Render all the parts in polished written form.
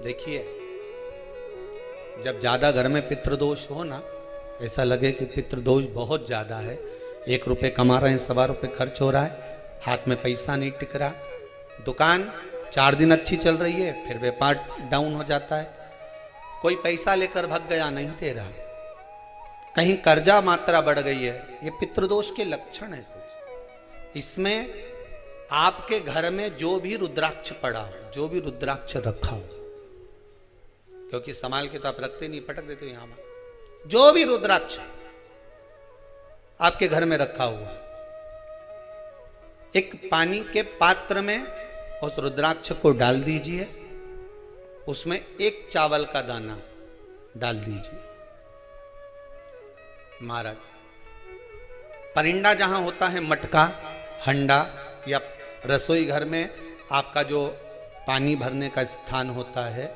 देखिए, जब ज्यादा घर में पितृदोष हो ना, ऐसा लगे कि पितृदोष बहुत ज्यादा है, 1 रुपये कमा रहे हैं, 1.25 रुपये खर्च हो रहा है, हाथ में पैसा नहीं टिक रहा, दुकान 4 दिन अच्छी चल रही है, फिर व्यापार डाउन हो जाता है, कोई पैसा लेकर भग गया, नहीं दे रहा, कहीं कर्जा मात्रा बढ़ गई है, ये पितृदोष के लक्षण है कुछ। इसमें आपके घर में जो भी रुद्राक्ष पड़ा हो, जो भी रुद्राक्ष रखा हो, क्योंकि संभाल के तो आप रखते नहीं, पटक देते हो यहां पर, जो भी रुद्राक्ष आपके घर में रखा हुआ, एक पानी के पात्र में उस रुद्राक्ष को डाल दीजिए, उसमें 1 चावल का दाना डाल दीजिए। महाराज, परिंदा जहां होता है, मटका, हंडा या रसोई घर में आपका जो पानी भरने का स्थान होता है,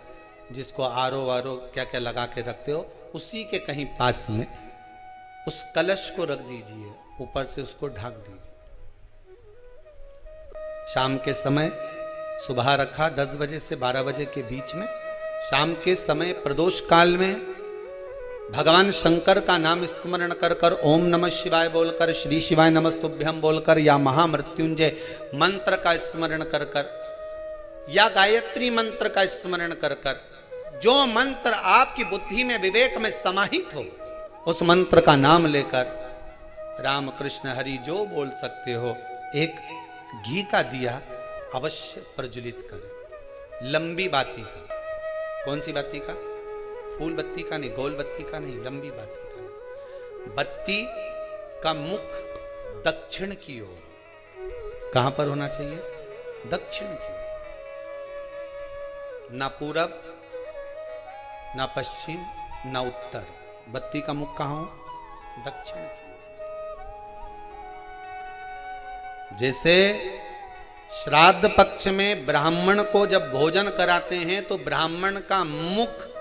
जिसको आरो वारो क्या क्या लगा के रखते हो, उसी के कहीं पास में उस कलश को रख दीजिए, ऊपर से उसको ढक दीजिए। शाम के समय, सुबह रखा 10 बजे से 12 बजे के बीच में, शाम के समय प्रदोष काल में भगवान शंकर का नाम स्मरण कर कर, ओम नमः शिवाय बोलकर, श्री शिवाय नमस्तुभ्यम बोलकर, या महामृत्युंजय मंत्र का स्मरण कर कर, या गायत्री मंत्र का स्मरण कर कर, जो मंत्र आपकी बुद्धि में, विवेक में समाहित हो, उस मंत्र का नाम लेकर राम कृष्ण हरि जो बोल सकते हो, एक घी का दिया अवश्य प्रज्वलित करें, लंबी बाती का। कौन सी बाती का? फूल बत्ती का नहीं, गोल बत्ती का नहीं, लंबी बाती का नहीं। बत्ती का मुख दक्षिण की ओर। कहां पर होना चाहिए? दक्षिण की ओर, ना पूरब, ना पश्चिम, ना उत्तर। बत्ती का मुख कहां हो? दक्षिण की ओर। जैसे श्राद्ध पक्ष में ब्राह्मण को जब भोजन कराते हैं तो ब्राह्मण का मुख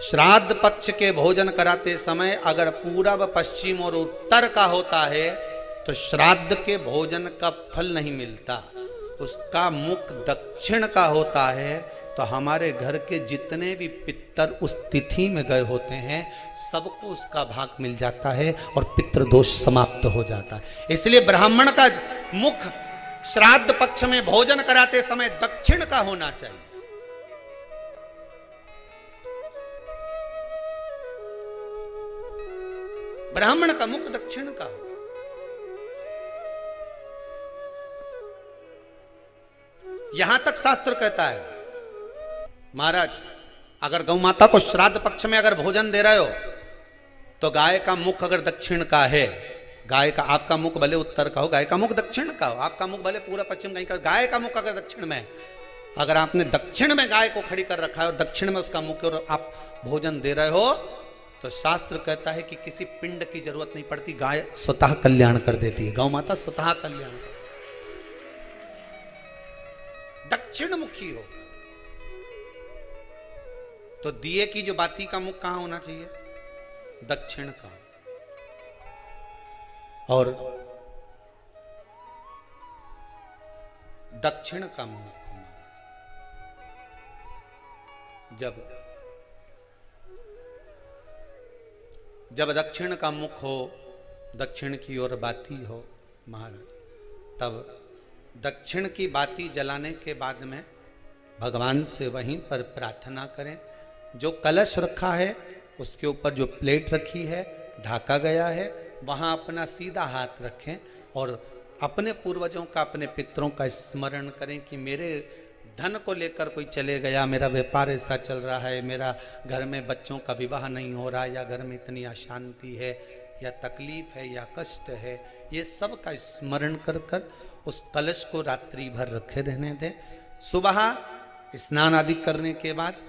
श्राद्ध पक्ष के भोजन कराते समय अगर पूरब, पश्चिम और उत्तर का होता है तो श्राद्ध के भोजन का फल नहीं मिलता। उसका मुख दक्षिण का होता है तो हमारे घर के जितने भी पितर उस तिथि में गए होते हैं, सबको उसका भाग मिल जाता है और पितृदोष समाप्त हो जाता है। इसलिए ब्राह्मण का मुख श्राद्ध पक्ष में भोजन कराते समय दक्षिण का होना चाहिए। ब्राह्मण का मुख दक्षिण का हो। यहां तक शास्त्र कहता है, महाराज अगर गौ माता को श्राद्ध पक्ष में अगर भोजन दे रहे हो तो गाय का मुख अगर दक्षिण का है, गाय का, आपका मुख भले उत्तर का हो, गाय का मुख दक्षिण का हो, आपका मुख भले पूरा पश्चिम कहीं का, गाय का मुख अगर दक्षिण में, अगर आपने दक्षिण में गाय को खड़ी कर रखा है और दक्षिण में उसका मुख और आप भोजन दे रहे हो, तो शास्त्र कहता है कि किसी पिंड की जरूरत नहीं पड़ती, गाय स्वतः कल्याण कर देती है, गौ माता स्वतः कल्याण कर। दक्षिण मुखी हो तो दिए की जो बाती का मुख कहां होना चाहिए? दक्षिण का। और दक्षिण का मुख जब दक्षिण का मुख हो, दक्षिण की ओर बाती हो महाराज, तब दक्षिण की बाती जलाने के बाद में भगवान से वहीं पर प्रार्थना करें। जो कलश रखा है उसके ऊपर जो प्लेट रखी है, ढाका गया है, वहां अपना सीधा हाथ रखें और अपने पूर्वजों का, अपने पितरों का स्मरण करें कि मेरे धन को लेकर कोई चले गया, मेरा व्यापार ऐसा चल रहा है, मेरा घर में बच्चों का विवाह नहीं हो रहा, या घर में इतनी अशांति है, या तकलीफ है, या कष्ट है, ये सब का स्मरण कर कर उस कलश को रात्रि भर रखे रहने दें। सुबह स्नान आदि करने के बाद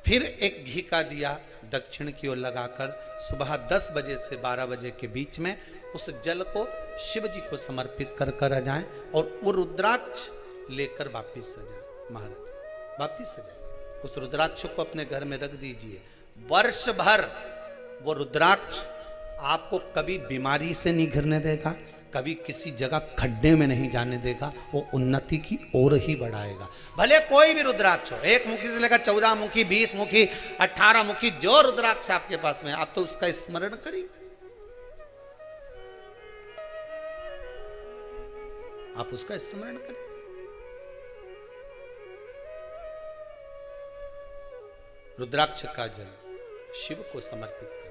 फिर एक घी का दिया दक्षिण की ओर लगाकर सुबह 10 बजे से 12 बजे के बीच में उस जल को शिव जी को समर्पित कर कर आ जाएं और वो रुद्राक्ष लेकर वापिस आ जाए। महाराज वापिस आ जाए, उस रुद्राक्ष को अपने घर में रख दीजिए। वर्ष भर वो रुद्राक्ष आपको कभी बीमारी से नहीं घिरने देगा, कभी किसी जगह खड्डे में नहीं जाने देगा, वो उन्नति की ओर ही बढ़ाएगा। भले कोई भी रुद्राक्ष हो, 1 मुखी से लेकर 14 मुखी, 20 मुखी, 18 मुखी, जो रुद्राक्ष आपके पास में, आप तो उसका स्मरण करिए, आप उसका स्मरण करिए। रुद्राक्ष का जल शिव को समर्पित